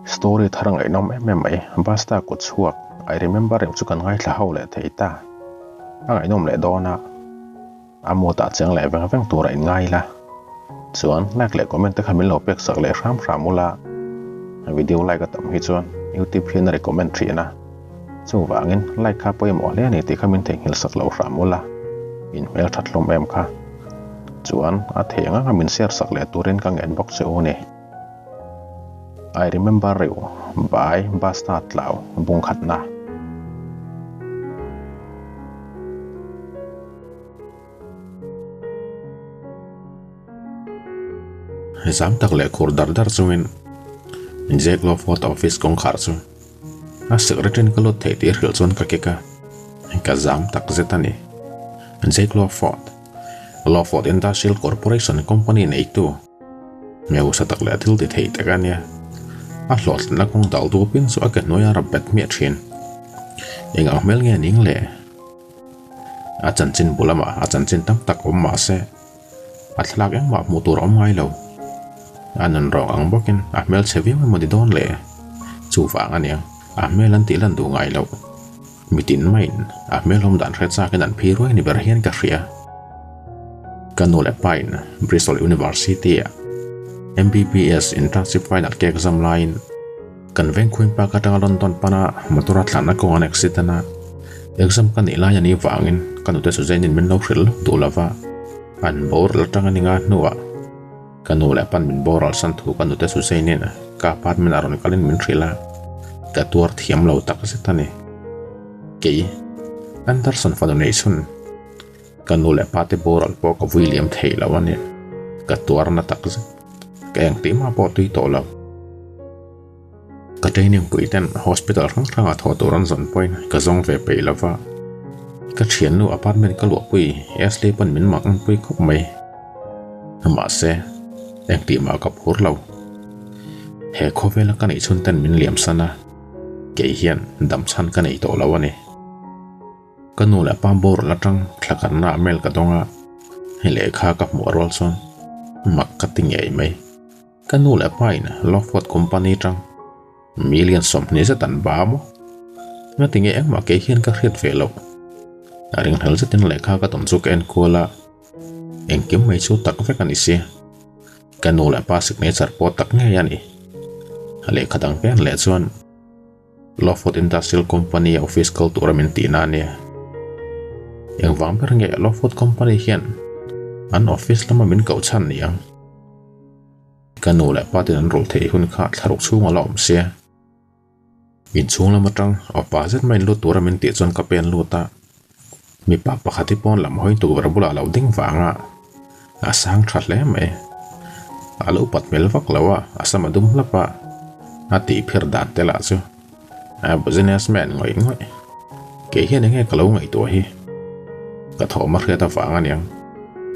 story thar ngaihnawm mai basta ko chuak I remember em chu kan ngaithla ho le theita ngaihnawm le dona amota chang le veng tur in ngaila chuan like le comment te khamin lo pek sak le ramula video like atam hi chuan YouTube hian recommend thina chu wangin like kha poimo le ani ti khamin theng hil sak lo ramula in mel thathlom em kha chuan a thenga kamin share sak le turin kang inbox che oni I remember you by Basta Tlau Khawmna. Zam tak le khur dar chuin injek lo photo office kong khar chu a secretary ka lo thei tir hil chon ka keka ka zam tak zetani injek lo fort industrial corporation company nei tu meu sa tak le thil ti thei ta kania a hlot na kong dal du pin so aka noya rabet mi thin enga mel nge ning le a chanchin bulama a chanchin tam tak om ma se a thlak eng ma mutur om ngai lo anan rong ang bokin a mel chevi mo di don le chu wang ania a mel an ti lan du ngai lo mitin main a mel hom dan khet sa kan an phi roi ni ber hian ka ria kanole pain Bristol University MBBS internship final ke exam line kan veng khuing pa ka tang London pana matura thana ko an exitana exam kan ila yani wangin kanute su zainin min lo hril tu lava an bor la tang ani nga nuwa kanule pan min boral san thu kanute su zainin ka pat min aron kalin min thrila ka tur thiam lo tak setani ke Anderson Foundation kanule pate boral po ka William Taylor wani ka tur na tak keng tima po tui to lo ka training puiten hospital rang a tho turan zon point ka zong ve pe lova ka thian nu apartment ka lo pui esle pan min mak an pui khop mai ma se eng tima ka phur lo he khovela ka nei chun ten min liam sana ke hian dam chan ka nei to lo ani ka nu la pam bor la tang thlakan na mel ka donga hele kha ka morol son mak ka tingei mai kanule pain Lofot company tang million som ni sa tan ba mo nga tinge eng ma ke hian ka hriat velo aring thal sa tin lekha ka tom chuk en kola eng kim mai chu tak ve kan isi kanule pa signature po tak nge yani hale khadang pen le chuan Lofot industrial company office call tournament tina ne eng wang per nge Lofot company hian an office lama min kau chan ni ang kanule patin an rol thei hun kha tharuk chunga lom sia in chung lama tang opposite main lu tournament ti chon ka pen luta mi pa pakhati pon lam hoin tu barbula lo ding wanga asang thatle me alu pat mel vak lawa asama dum lapa ati phir dan tela chu a businessman ngoi ke hian nge kalo ngai to hi ka thoma kheta wanga niang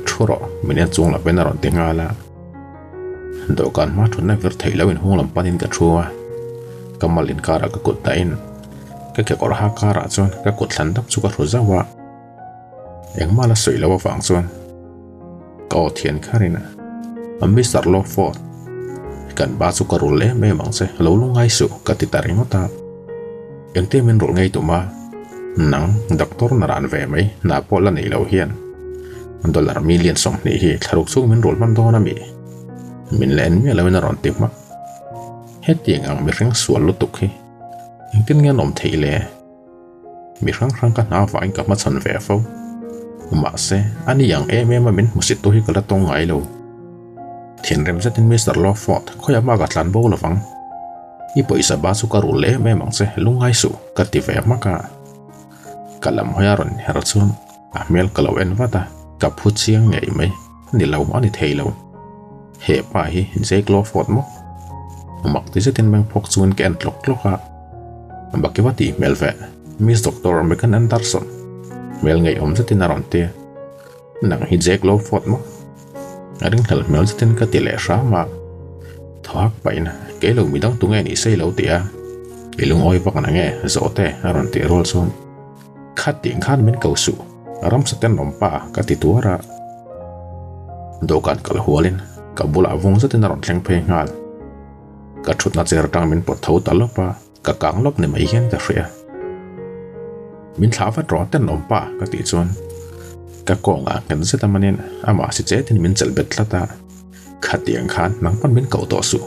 thuro minen chung la pen ron tingala dokan ma thun na vir thailo in hunglam panin ka thuwa kamalin kara ka kut tain ka ke kor ha kara chon ka kut thlan dap chu ka ruzawa engmala soilawa wang chon ka thian kharina Mr. Lofot kan ba chu ka rul le me mangse lo lungai su ka ti tarimota engte min rul ngai tuma nang doctor naran ve mai na pola nei lo hian dollar million som ni hi tharuk chu min rul man dona mi min len mi lo na ron tik ma het tiang ang mi reng sual lu tuk hi tin nge nom theile mi rang ka na wa ka ma chan ve fo ma se ani yang ma min musit to hi kala tong ngai lo thian rem zatin Mr. Lofot khoya ma ga tlan bo lawang i poisa ba su ka ru le me mang se lungai su ka ti ve ma ka kalam hoya ron her chun a mel kalo en wata ka phu chiang ngai mai ni lo ani theilo he pa hi Jake Lofot mo mak ti zatin bang phok chun ken tlok tloka ambakewati melve Miss Dr. Megan Anderson mel ngai zatin aron te nang hi Jake Lofot mo aring thal mel zatin ka ti le sha ma thak paina ke lo mi dang tu nge ni sei lo tia ilung oi pak na nge zote aron ti rol son khat ting khan min kau su aram saten nompa ka ti tuara dokan kal hualin kabula vong zatin aron thleng phe ngal ka thut na cher tang min pot tho talopa ka kang lop ne mai hian ka hria min thlawa tro ten ompa ka ti chuan ka konga kan zeta manin ama si che tin min chel bet tlata khatiang khan nang pan min kau to su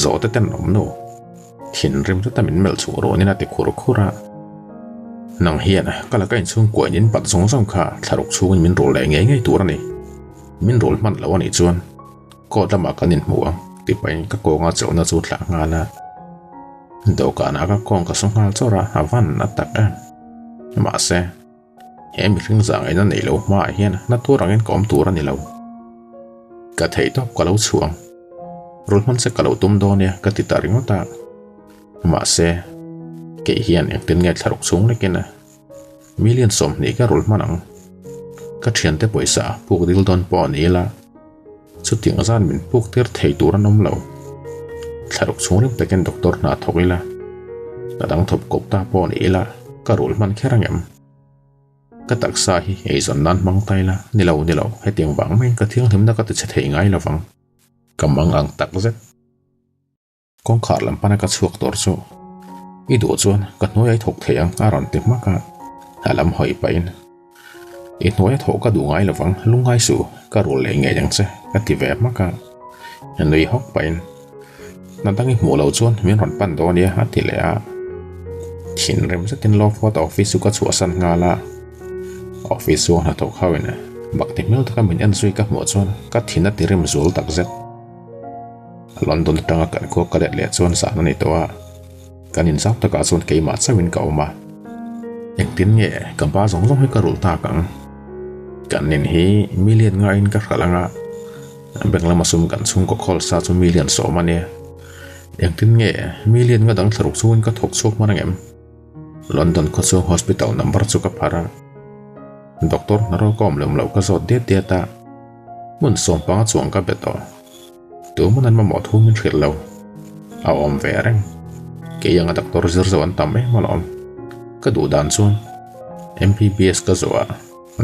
zo te ten om no thin rim ta min mel chu ro ni na te khur khura nang hian kala kain chung koin in pat zong zong kha tharuk chung min rol le nge tur ani min rol man lo ani chuan ko lama kanin muang ti pain ka konga chona chu thla nga la do ka na ka kong ka song hal chora avan na tak ma se hem ring zang ina nei lo ma hian na turang in kom tur ani lo ka thei to ka lo chuang rol man se ka lo tum do ne ka ti taring ta ma se ke hian ek tin nge tharuk chung lekena million som ni ka rol manang ka thian te poisa puk dil don po ni la chu ting zan min puk ter thei tur anom lo tharuk chung rim peken doctor na thokila nadang thop kop ta po ni la ka rol man kherangem ka taksa hi eizon nan mang taila nilo hetiang wang men ka thiang thim na ka ti thei ngai lawang kamang ang tak zet kong khar lam pana ka chuak tor chu i do chuan ka noi ai thok theiang aron te maka alam hoi pain i noi thok ka du ngai lawang lungai su ka rol le nge jang che ka ti ve maka noi hok pain na dangi mo lo chuan min ron pan do nia ati le a thin rem se tin lo photo office ka chu san nga la office so na thok hawena bakti mel ta min an sui ka mo chuan ka thina ti rem zul tak zet London tanga kan ko ka le chuan sa na ni to a kanin sak ta ka chuan keima chawin ka oma ek tin nge ka ba zong zong ka rul ta kang kanin hi million nga in ka khalanga bengla masum kan chung ko khol sa chu million so mane ek tin nge million nga dang tharuk chuin ka thok chok manangem London ko chu hospital number chu ka phara doctor naro kom lem lo ka zot de ta mun som pa chuang ka beto tu manan ma mo thu min khir lo a om vereng ke yang doctor zir zawan tamme malom ka du dan chuan MBBS ka zoa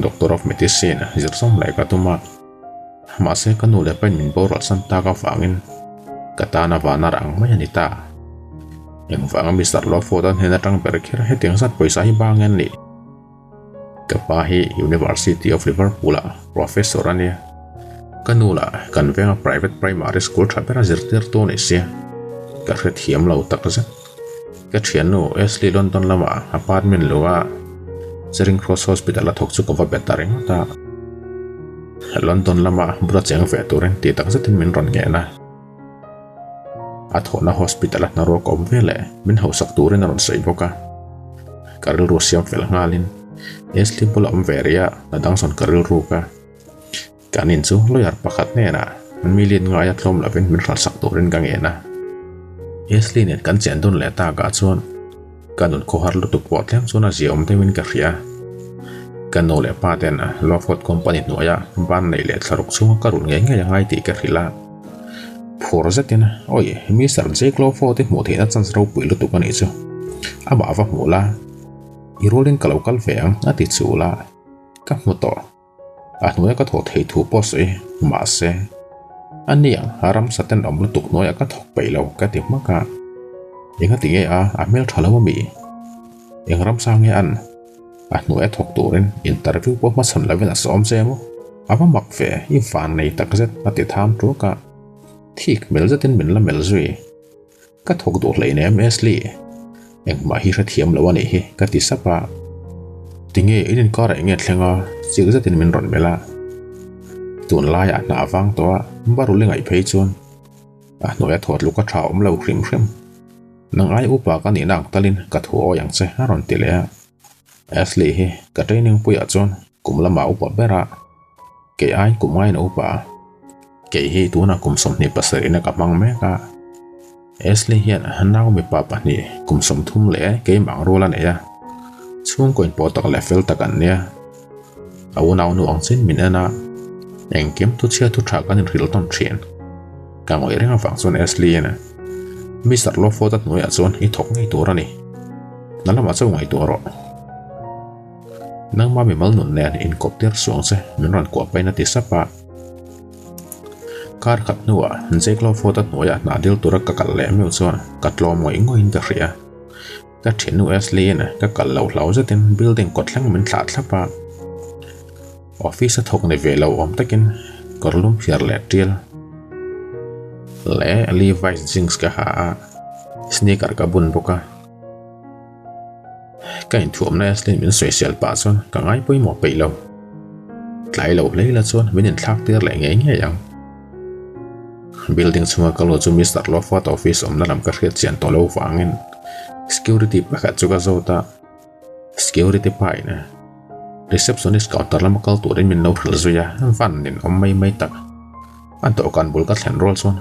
doctor of medicine zir som lai ka tuma ma se ka nu le pen min boral san ta ka fangin ka tana wana rang mai ani ta eng wang Mr. Lofodan hena tang ber khira hetiang sat poisa hi bangen ni kapahi University of Liverpool professor ania kanula kan venga private primary school thapera zirtir to ni sia ka khet hiam lo tak za ka thianu Ashley London lama apartment lowa Charing Cross Hospital thok chu ko va betaring ta London lama bra cheng ve turen ti tak za tin min ron nge na athona hospital na ro kom vele min hausak turen ron sei boka karil ro siam fel ngalin Ashley bolam veria nadang son karil ru ka kanin chu lawyer pakhat ne na million nga ya thlom laven min hral sak turin ka nge na Ashley net kan chen don le ta ga chuan kanun ko har lu tu pot lem chuna ziom te win ka ria kanu le pa ten Lofot company noya ban nei le tharuk chu karun nge nge ngai ti ka rila phor zatin oi Mr. Jake Lofot mo the na chan ro pui lu tu ka ni chu aba va mula irolin ka local veang ati chula ka moto ahnoya ka tho thei thu pos e ma se aniang haram saten om lu tuk noya ka thok peilo ka ti maka inga ti a amel thalawa mi engram sange an ahnoya thok turin interview po ma san lavena som chemo aba makfe i fan nei takzet ati tham tu ka thik mel zatin min la mel zui ka thok do leine Ashley eng ma hi thiam lawani hi ka ti sapa tinge in kar enge thlenga chig zatin min ron mela tun lai a na wang to baru le ngai phei chon a noya thot lu ka thaum lo khrim nang ai upa ka ni nang talin ka thu o yang che haron ti le Ashley hi ka training puya chon kumla ma upa bera ke ai kumai na upa ke hi tu na kum som ni pasarina ka mang me ka Ashley hian hanau mi papa ni kum som thum le ke mang rola ne ya chung koin po tak level takan nia awunau nu angchin minana engkem tu chia tu thak an ril ton thien ka ngoi renga wang chon Ashley na Mr. Lofot at noi a chon I thok ngai tur ani nalama chaw ngai turo nang ma mi mal nun nen in kopter suang se min ran ko pa na ti sapa kar khat nuwa jeklo photo noya na dil tura ka kal le meu chuan ka tlom ngoi ngoi in ka ria ka thinu asli na ka kal lo hlau zatin building kotlang min thla thlapa office thok ne velo om takin korlum fiar le tial le Levi's jeans ka ha sneaker ka bun boka kain thuam na asli min social pa chuan ka ngai poi mo peilo tlai lo leila chuan min in thlak tir le nge nge yang building chunga kalo chu Mr. Lofat office om nalam ka hriat chian to lo wangin security pakhat chuka zota security paina receptionist counter lam kal turin min lo hril zuya van nin om mai tak an to kan bul ka thlen rol chuan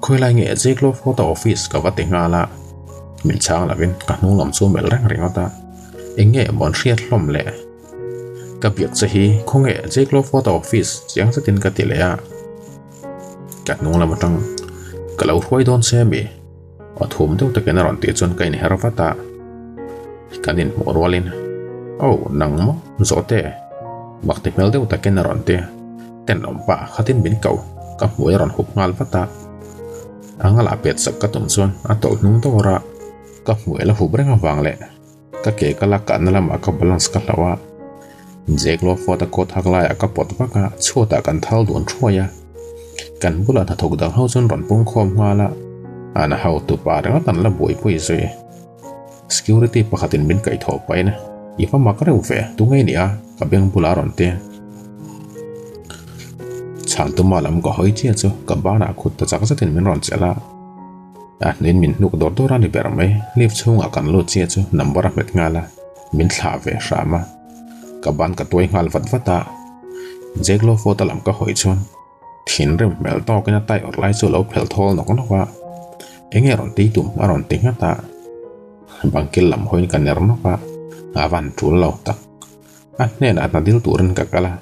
khoilai nge jeklo photo office ka wate ngala min chang lavin ka hnung lam chu mel reng ringota enge mon hriat hlom le ka biak che hi khonge jeklo photo office chiang chatin ka tilea ka hnung lam atang ka lo hruai don se mi athum deuh takin a ron ti chuan kain herwata kanin morwalin nang mo zote bakti mel deuh takin a ron ti ten ompa khatin bin kau ka hmuai ron hup ngal wata angala pet sak ka tum chuan a tol hnung tora ka hmuai la hup renga wangle ka ke kala ka nalama ka balance ka hlawa jeklo photo ko thaklai ka pot waka chhuata kan thal don thuaya kan bula na thok dang hau chun ron pung khom ngala ana how to parang tan la boi pui zui security pakhatin min kai tho paina ifa makreu ve tu ngai nia ka beng bula ron te chal tu malam ko hoi chia chu ka bana khut ta chak zatin min ron chela nin min nuk dor dor ani ber mai lip chunga kan lo chia chu number a met ngala min thla ve rama ka ban ka toy ngal vat vata jeklo photo lam ka hoi chon thin rem mel to kena tai or lai chu lo phel thol nok nokwa enge ron ti tum aron tinga ta bangkil lam hoin kan ner noka avan tul lo tak nen at na dil turin ka kala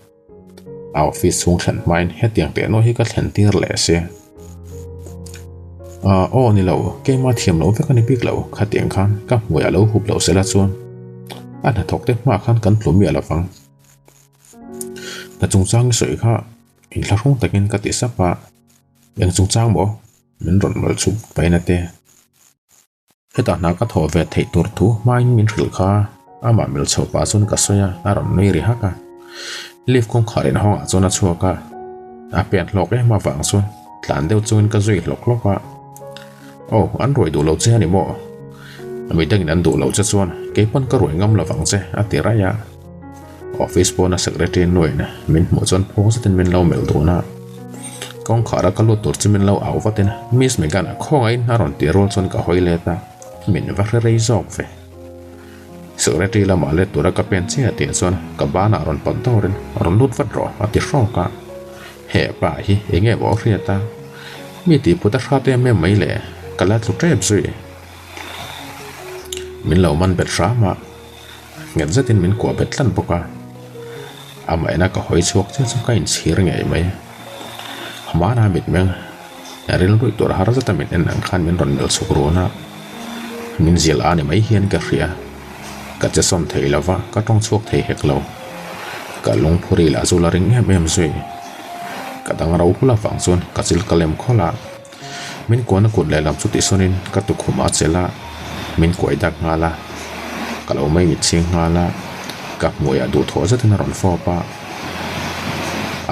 office chung thlan main hetiang te no hi ka thlan tir le se ni lo ke ma thiam lo ve kan pik lo khatiang khan ka hmuya lo hup lo sela chuan ana thok te ma khan kan plumi ala fang na chung chang soi kha in la rung takin ka ti sapa yang chung chang bo min ron mal chup paina te heta na ka tho ve thei tur thu mai min ril kha ama mil chho pa chun ka soya aron nei ri haka live kong kharin hong chona chuaka a pen lok e ma wang chun tlan deu chun ka zui lok loka an roi du lo che ani mo ami dang an du lo che chuan ke pan ka roi ngam la wang che a ti raya office pona secretary noi na min mo chon phong satin min lo mel du na kong khara ka lo tur chimin lo au vatin miss megana khongai naron ti rol chon ka hoile ta min va rei zok ve secretary la male tura ka pen che ati chon ka bana ron pon torin ron lut vat ro ati ro ka he pa hi enge bo riata mi ti puta khate me mai le kala tu trep zui min lo man bet rama ngen zatin min ko bet lan boka ama ena ka hoi chuak che chu ka in chhir ngai mai mana mit meng ril rui tur har zata min en ang khan min ron mel sukrona min zil ani mai hian ka ria ka che som thei lawa ka tong chuak thei hek lo ka long phuri la zula ring em zui ka dang rau hula fang chon ka chil kalem khola min ko na kut le lam chu ti sonin ka tu khuma chela min koi dak ngala ka lo mai mit ching ngala ka moya du tho zatin ron fo pa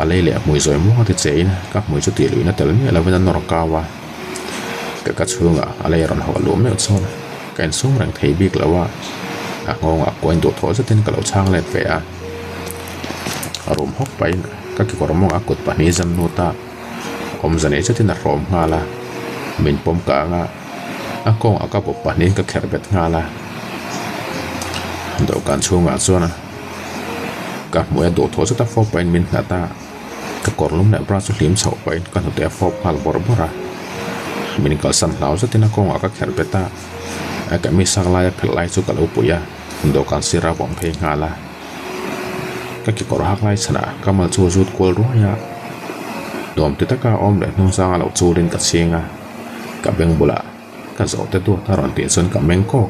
alele mui zoi mo ti chein ka mui chu ti luina tel mi la vena nor kawa ka chunga ale ron ho lu me chon kain sum rang thei bik lawa a ngonga koin du tho zatin ka lo chang let ve a arum hok pai ka ki kormo a kut pani jam nu ta om zane chatin a rom ngala min pom ka nga a kong a ka pop pani ka kherbet ngala do kan chunga chona ka moya do tho chata fo pain min ta ka korlum na bra chu hlim chho pain ka no te fo phal bor bora min kal san lau chatina kong a ka kherbeta a ka mi sakla ya phelai chu ka lo puya do kan sira bom phei ngala ka ki kor hak lai chana kamal chu zut kol ro ya dom te ta ka om le nong sang lo chu rin ka singa ka beng bula ka zo te tu ta ron ti chon ka meng ko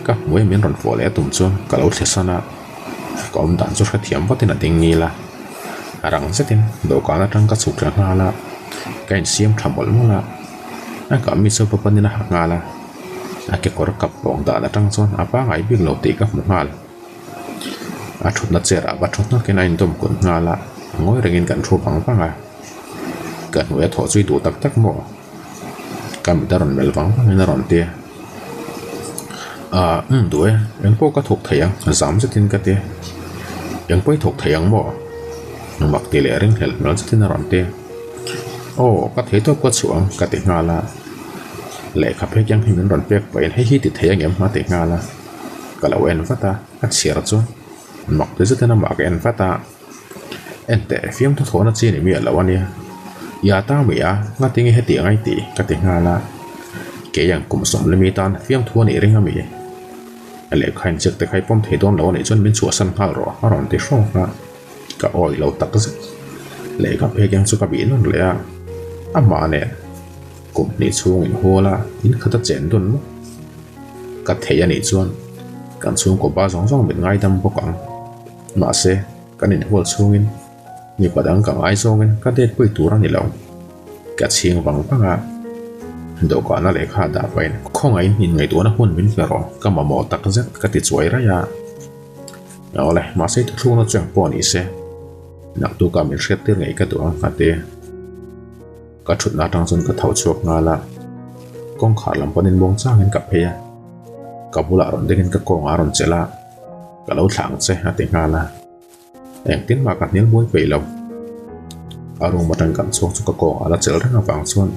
ka muai min ron fo le tum chu ka lo thesana kom dan chu kha thiam patina ding ni la rang zetin do kana tang ka chuk nga la kain siam thamol mo la ka mi so papanina nga la ke kor kap pong da la tang chon apa ngai big lo ti ka ngal a thut na chera ba thut na ke nain dom kun nga la ngoi rengin kan thu pang panga kan we tho chui tu tak tak mo kam daron mel pang na ron te đuổi em po ka thục thầy giảm rất tin cái tê em po thục thầy mò mặc tỷ lệ rừng hel nó rất tin là tê ô cái thế tôi quất xuống cái tê ngà là lệ khắp hết yang hình ròn bẹc vậy hay hít thầy em mà tê ngà là cái là em phát ta cái chhiar chứ mặc tới rất tin là mặc em phát ta em tê phim thôi thôi nó chỉ này miệt làวันนี้ya ta mày ngắt tiếng hết tiếng ai tê cái tê ngà là cái yang cũng sống lên mi tan phim thua này rừng mày lệ khai trực tại khai pom thấy đón lâu này cho mình chùa sân hal rồi hòn thì không ha cả oi lâu tắc rất lệ gặp hay yang số cả biển luôn lệ mà nè cũng đi xuống mình hoa la in khát tất chén tuần đó cả thế này chuan cả xuống của ba giống mình ngay tâm vô quảng mà xe cả nền hoa xuống in như quả đắng cả ai xuống in cả đêm bơi túa ra nền lòng cả chiêng vắng vắng do ko na le kha da pain khong ai in ngai to na hun min fero ka ma mo tak zet ka ti chuai ra ya ole ma se thu na chang po ni se nak tu ka min shet tir ngai ka tu ka te ka thut na tang chon ka thau chuak nga la kong khar lam panin bong chang in ka phe ka bula ron degin ka kong aron chela ka lo thang che ha te nga la eng tin ma ka nil boi pe lo arung matang kan chuak chu ka kong ala chel ra bang chuan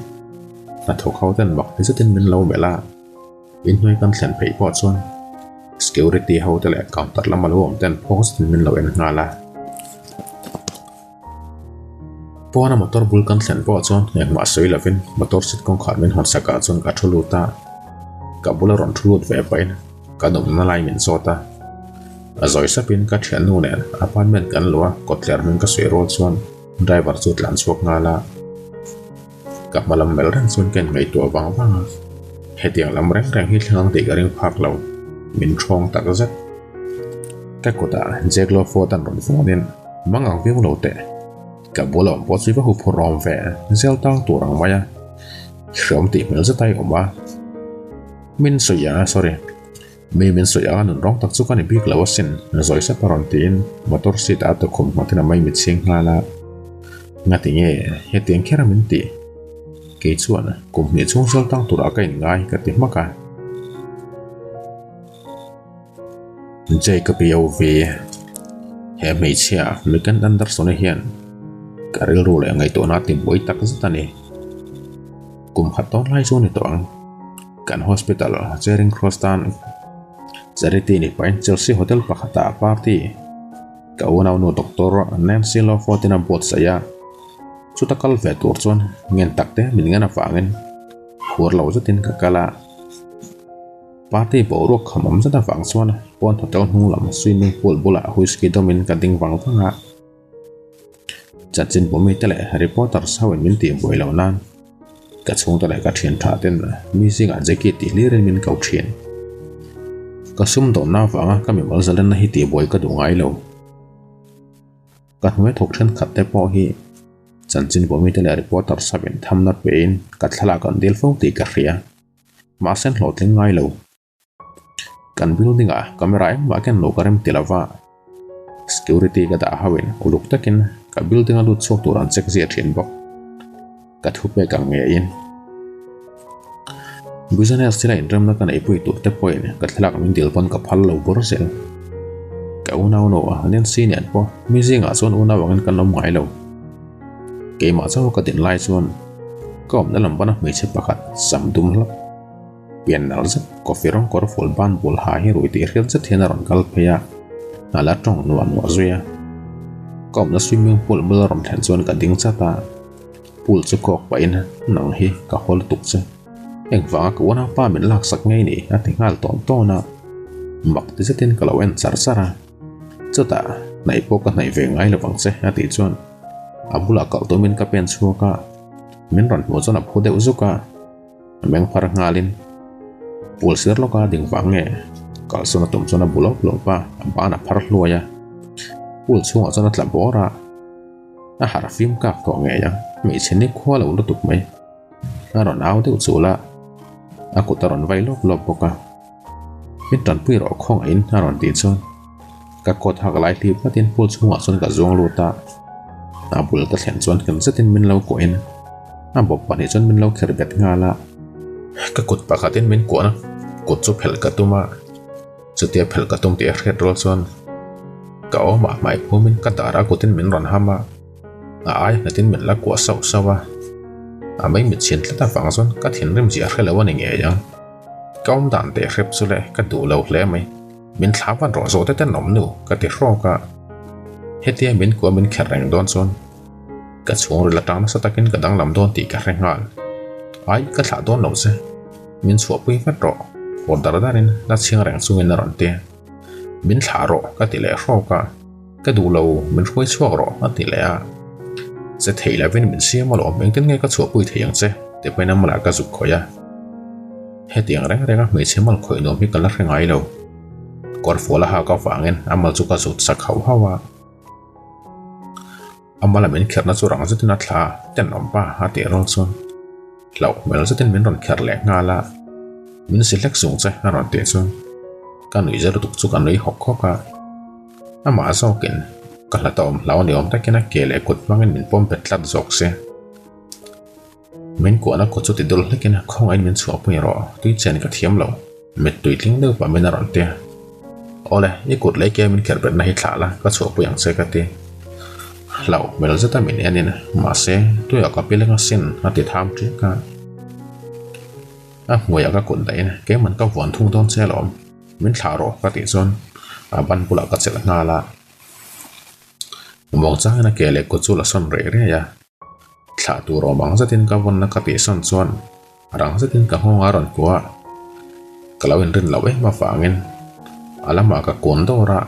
là thuộc khâu tên bọc thì rất tin mình lâu mẹ la in nuôi con thèn phải bỏ chuan security hậu tên lại còn tật lắm mà luôn tên post mình lâu em ngà la po na motor bul con thèn bỏ chuan yang mà soi là vin motor sit con khát mình hot saka chuan cả thulu ta cả bula ron thulu về bay cả đồng na lai mình so ta rồi sắp in cả thian nu nè apartment kan lua cột lẹt mình cả soi roll chuan driver chuột lan chuộc ngà laกับมาลำเมลรังส่วนเก่งในตัวบางว่างเหตุอย่างลำแรงฮิตลังติกระเรื่องพักเรามินทรองตักจัดแค่กดเจกโลโฟตันรอนฟอนินมังอังวิวโลเตกับบัวหลอมปอดซีว่าหุบรอมแฝงเซลตั้งตัวรังไว้เชื่อมติเมลจะไตออกมามินสยา sorry มินสยาหนุนร้องตักสุกันในพิกลาวสินซอยเซปารอนตินมาตอร์สิตาตะคุมมาที่นั่นไม่มิดเสียงลาละงาติเง่เหตุอย่างแค่รำมินติcái chuan cùng những chung sâu tăng tụt ở cái ngay cái tiếng mắc à dây cái biểu về hè mấy chia mấy cái ăn đắt số này hiện cái rồi lại ngày tổ nào tìm bối tắc rất là nè cùng hạt tốt lai số này toàn cảnh hospital Charing Cross tan Narrated này phải Chelsea Hotel Pakata Party cậu nào nô doctor Nancy Lawford tin am bot saya chú ta kal về tuột chuan nghen tak te mình ngana phangin hur lo rất tin kakala party bo ro khamam rất là vang chuan pon hotel hung lam swimming pool bula whisky domin ka ding wang phanga chachin bomi tele reporter sawen min tim boi lo nan ka chung tele ka thian tha ten mi singa jacket ti liren min kau thian ka sum do na wanga ka mi mal zalan na hi ti boi ka du ngai lo ka hme thok than khat te po hi chanchin bomi tele reporter saben tham na pein ka thala kan del fo ti ka ria ma sen lo tling ngai lo kan building a camera em ma ken lo karem tilawa security ka da hawin uluk takin ka building a lut chok turan check zia thin bok ka thupe ka nge in business sila in ram na kan ai pui tu te point ka thlak min dil pon ka phal lo bor sel ka una no nen senior po missing a son una wangen kan nom ngai lo ke ma chaw ka tin lai chuan kom na lam bana me che pakhat sam dum la pian nal zat coffee rong kor fol ban bol ha hi roi ti rel zat hena ron kal pheya ala tong nuan mo zuya kom na swimming pool bel rom than chuan ka ding chata pool chu kok pa in nang hi ka hol tuk che eng wanga ko na pa min lak sak ngai ni a tingal ton to na mak ti zatin kalawen sar sara chota nai po ka nai ve ngai lo bang che a ti chuan abula ka to min ka pen chuaka min ron mo chona phode uzuka meng phar ngalin pul sir loka ding wange kal sona tum chona bulok lopa bana phar hluaya pul chunga chona tla bora har phim ka to nge yang mi chini khwa lo lo tuk mai ron au te chula aku taron vai lok lop boka mit tan pui ro khong in ron ti chon ka kot hak lai ti patin pul chunga chon ka zong lu ta abul ta thlen chon kan zatin min lo ko in bop pani chon min lo kher bet nga la ka kot pakhatin min ko na kot chu phel ka tuma chutia phel ka tum ti hret rol chon ka o ma mai phu min ka dara kotin min ron hama ai natin min la ko sau sawa mai mit chen tla ta fang chon ka thin rim ji khela wa ni nge yang kaum dan te hrep chu le ka du lo hle mai min thlawan ro zo te ten nom nu ka ti ro ka hetia min ko min kher reng don chon ka chung ri la tang sa takin ka dang lam don ti ka rengal ai ka thla don lo se min chua pui vat ro or dar darin la ching reng chu min ron te min thla ro ka ti le ro ka du lo min khoi chuak ro a ti le a se theila vin min siam lo meng tin nge ka chua pui theyang che te paina mala ka zuk khoya hetiang reng renga me chemal khoi no mi kala rengai lo kor fola ha ka fangen amal chu ka zut sak khau hawa amala min kherna chu rang zatina thla ten nompa ha te rol chon lau mel zatin min ron kher le nga la min select sung che ron te chon ka nui zer tuk chu kan nei hok kho ka ama so ken kala tom law ni om ta kena kele kut mangin min pom petlat zok se min ko na ko chu ti dol lekin khong ai min chu pu ro tui chen ka thiam lo met tui tling no pa min ron te ole e kut le ke min kher bet na hi thla la ka chu pu yang se ka te lau mel zata min enin ma se tu ya ka pilenga sin ati tham tri ka ngoya ka kun dai ke man ka wan thung don che lom min thla ro ka ti chon ban pula ka chel nga la mong chang na kele ko chu la son re re ya thla tu ro mang zatin ka won na ka ti son chon rang zatin ka hong aron kwa kalawin rin lawe ma fangin alama ka kon do ra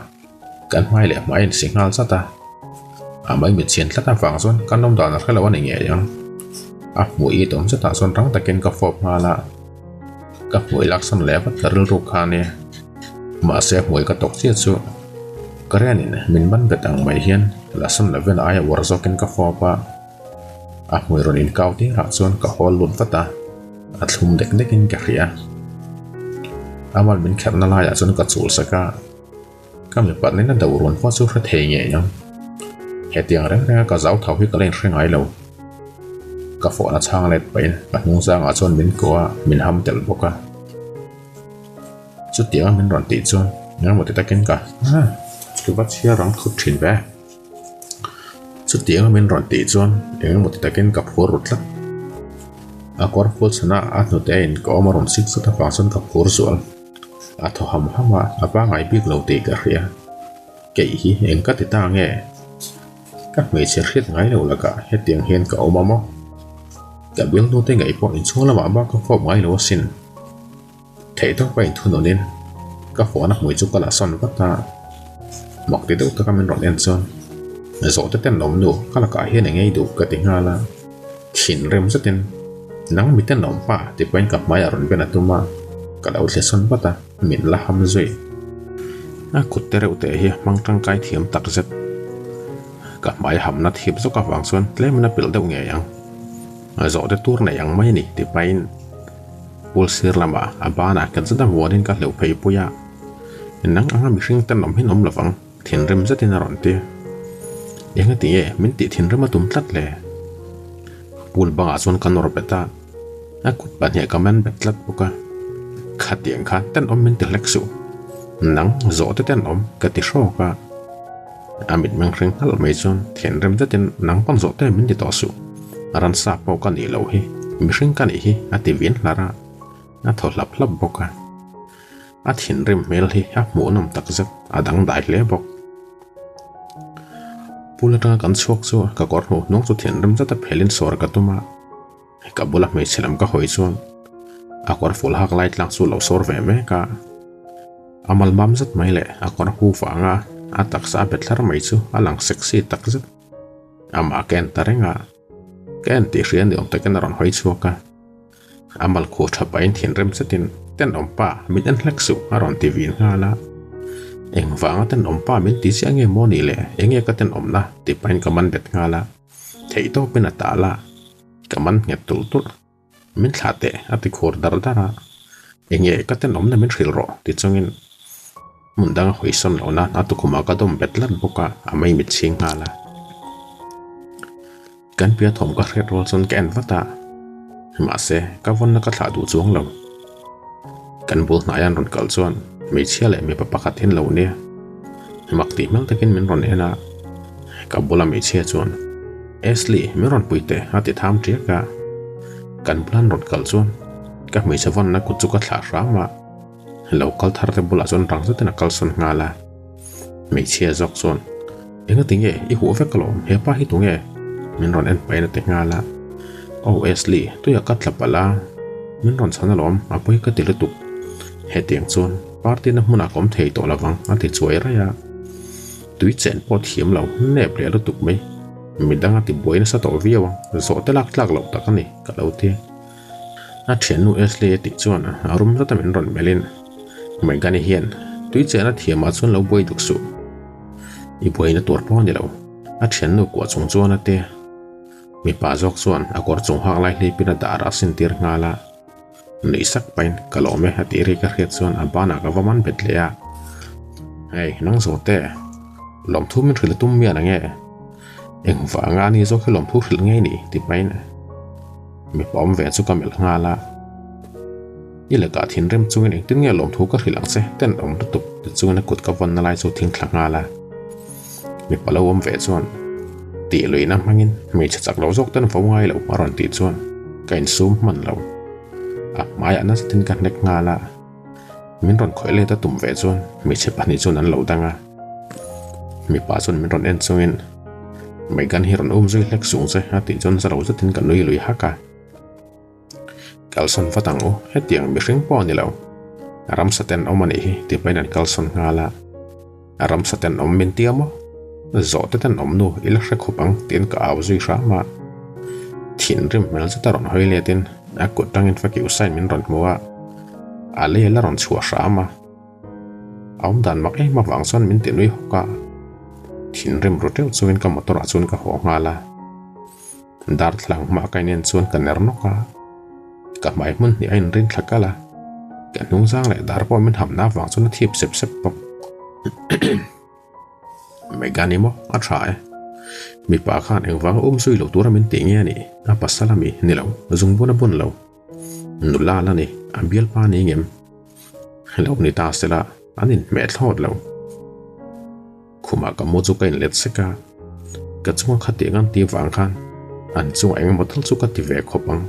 kan mai le mai signal zata amai mit chen tla ta fang chon kan nom dan khela wan nge yang mui tom sa ta son rang taken ka fop hala ka mui laksan le pat ril ru khane ma se mui ka tok che chu karenin min ban betang mai hian lasan level aya warzoken ka fopa mui ronin kauti ra chon ka hol lun fata athum dek dekin ka khia amal min kharna la ya chon ka chul saka kam le pat na dawron fa chu thre nge yang hetiang reng reng ka zau thau hi ka len hrengai lo ka fo na chang let pain ka nung sang a chon min ko min ham tel boka chu tiang min ron ti chon nang mo ti taken ka chu wat chhiar rang khut thin ba chu tiang min ron ti chon eng mo ti taken ka phur rutla a kor phul chana a no te in ko maron sik sa ta fa son ka phur zual a tho ham hama a pa ngai bik lo te ka ria ke hi eng ka ti ta nge các người sẽ khét ngay đầu là cả hết tiếng hiền cả ôm mò cả biến đôi tay ngày bọn số là mà có phổ ngay lúa xin thấy tôi phải thu nộp lên các phổ nắp người chúc là son bắt ta mặc tí đâu tôi cầm lên đèn son rồi tôi tên nóng nổ các là cả hiền ngay đủ cả tiếng hà là chín rem rất tên nắng bị tên nóng pa thì quên cặp máy ở bên là tôi mà cả đầu sẽ son bắt ta miền là ham rồi cút tê rượu tê hi mang trăng cái thiểm tắc rất cả máy hầm nát hiệp giúp các vàng xuân lấy mình bị đâu nghe yang rõ để tour này yang mấy nè thì bay bol sir làm ba na cần rất là mua đến các liệu pay puya nắng ăn bị sinh tên nấm hết nấm là vắng thiền rem rất là rộn tia yang cái gì mình tị thiền rem mà tụm tắt lệ bol bang à xuân cần rồi beta cút bạn nhẹ comment bet lát boka khát tiếng khát tên nấm mình tị lek su nắng rõ để tên nấm cái tị sâu cả amit mang reng hal mai chon thian rem zatin nang pam zo te min ti to su ran sa po kan i lo hi mi ring kan i hi ati vin lara a tho lap lap boka a thian rem mel hi a mu nam tak zat adang dai le bok pulata kan chok chu ka kor ho nong chu thian rem zata phelin sor ka tuma ka bula mai chelam ka hoi chon a kor ful hak light lang chu lo sor ve me ka amal mam zat mai le a kor hu fa nga atak sa betlar mai chu alang sexy tak zat ama ken tarenga ken ti rian de om taken ron hoi chu ka amal ko tha pain thin rem satin ten om pa min an hleksu aron ti vin nga la eng wanga ten om pa min ti sia nge moni le enge ka ten om na ti pain ka man bet nga la thei to pin atala kaman nge tul min thate ati khor dara enge katen omna min ril ro ti chungin mundang hoison lona atu khuma ka dom betlan boka amai mit ching hala kan pia thom ka ret rol son ken vata ma se ka von na ka thla du chuang lo kan bul na yan ron kal chuan me chiale me pa pakhat hin lo ne makti mel takin min ron ena ka bula me che chuan esli min ron puite ati tham tria ka kan plan ron kal chuan ka me chavon na ku chu ka thla rama local thar te bula chuan rang chu tena kal son ngala me che jok chuan enga tinge I hu ve kalom he pa hi tunge min ron en paina te ngala esli tu ya ka thlapala min ron chana lom apoi ka tilutuk he tiang chuan party na hmuna kom thei to lawang ati chuai ra ya tui chen pot hiam lo nep le lutuk mai midang ati boina sa to viawang zo te lak lo takani ka lo te a thian nu esli ti chuan arum ra ta min ron melin mai gani hian tui chen a thiama chuan lo boi duk su I boina tor pon ni lo a thian nu ko chung chuan ate mi pa jok chuan a kor chung hak lai hlei pina dara sin tir ngala nei sak pain kalome hati ri ka khet chuan abana ka waman betlea hey nang zo te lom thu min thil tum mia nange eng wa nga ni zo khlom thu thil nge ni ti pain mi pom ve chu kamel ngala ile ka thin rem chungin eng tin nge lom thu ka hilang se ten om tup ti chungin kut ka von na lai chu thing thlangala mi palo om ve chuan ti loina mangin mi chachak lo jok tan fawai lo maron ti chuan kain sum man lo maya na tin kan nek ngala min ron khoile ta tum ve chuan mi che pani chuan an lo danga mi pa chuan min ron en chungin mai gan hi ron zui lek sung se ati chuan zaro za tin kan lui haka kalson fatang o hetiang mi ring po ni lo aram saten omani hi ti painan kalson ngala aram saten om min tiamo zo te tan om nu il hre khopang tin ka aw zui ra ma thin rim mel za taron hoile tin akut tangin faki usai min ron muwa ale la ron chua rama aum dan mak e ma wang son min tinui hoka thin rim rotel chuin ka motor a chun ka ho ngala dar thlang ma kainen chuan ka ner noka ka mai mun ni ain rin thakala ka nung sang le dar po min hamna wang chun thiep sep pop meganimo a try mi pa khan eng wang sui lo tura min tinge ni a pasalami ni lo zung bona bon lo nula la ni ambial pa ni ngem lo ni ta sela anin me thot lo khuma ka mo chu kain let seka ka chung khati ngan ti wang khan an chu eng mothal chu ka ti ve khopang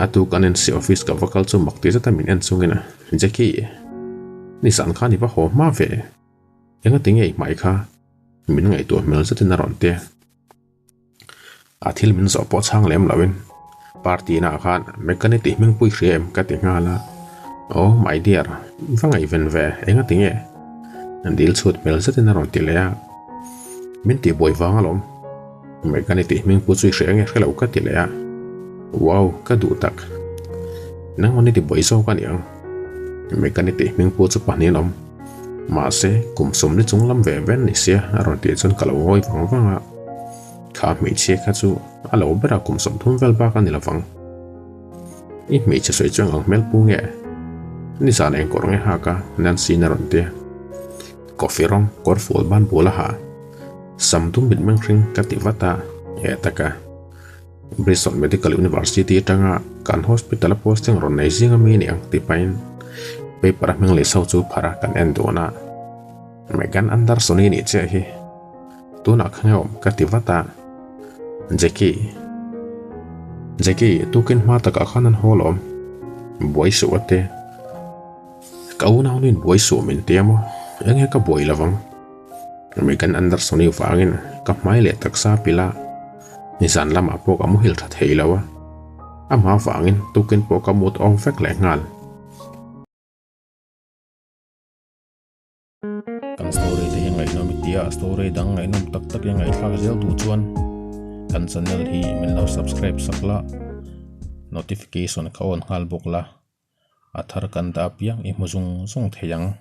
atu kanen si office ka vakal chu makti zata min en chungena jeki ni san khan ni ba ho ma ve enga tinge mai kha min ngai tu mel zatin na ron te athil min zo po chang lem lawin party na khan mechanic ti ming pui rem ka ti ngala oh my dear vangai ven ve enga tinge andil chut mel zatin na ron ti le min ti boi wang alom mechanic ti ming pu chui reng khelo ka ti le wow ka du tak nang oni ti boi so ka niang mechanic ti ming pu chu paninom ma se kum som ni chung lam ve ven ni sia aron ti chon kalo ngoi wanga kha mi che kha chu alo bera kum som thum vel ba ka ni lawang I mi che soi chung ang mel pu nge ni sa neng kor nge ha ka nan si na ron te coffee rom kor ful ban bola ha sam tum bit mang ring ka ti wata e taka Bristol Medical University tanga kan hospital posting ron nei zinga mi ni ang ti pain paper meng le sau chu phara kan en dona megan andar soni ni che hi tuna khangom ka ti wata jeki tukin ma ta ka khanan holom boi su ate kauna unin boi su min tiamo enge ka boi lawang megan andar soni wangin ka mai le taksa pila nisan lama po ka muhil that heilawa ama wangin tukin po ka mut ong fek le ngal kan story te yang ngaihnawm tia story dang ngaihnawm tak yang ngaithla zel du chuan kan channel hi min lo subscribe sakla notification ka on hal bokla athar kan da piang I muzung theyang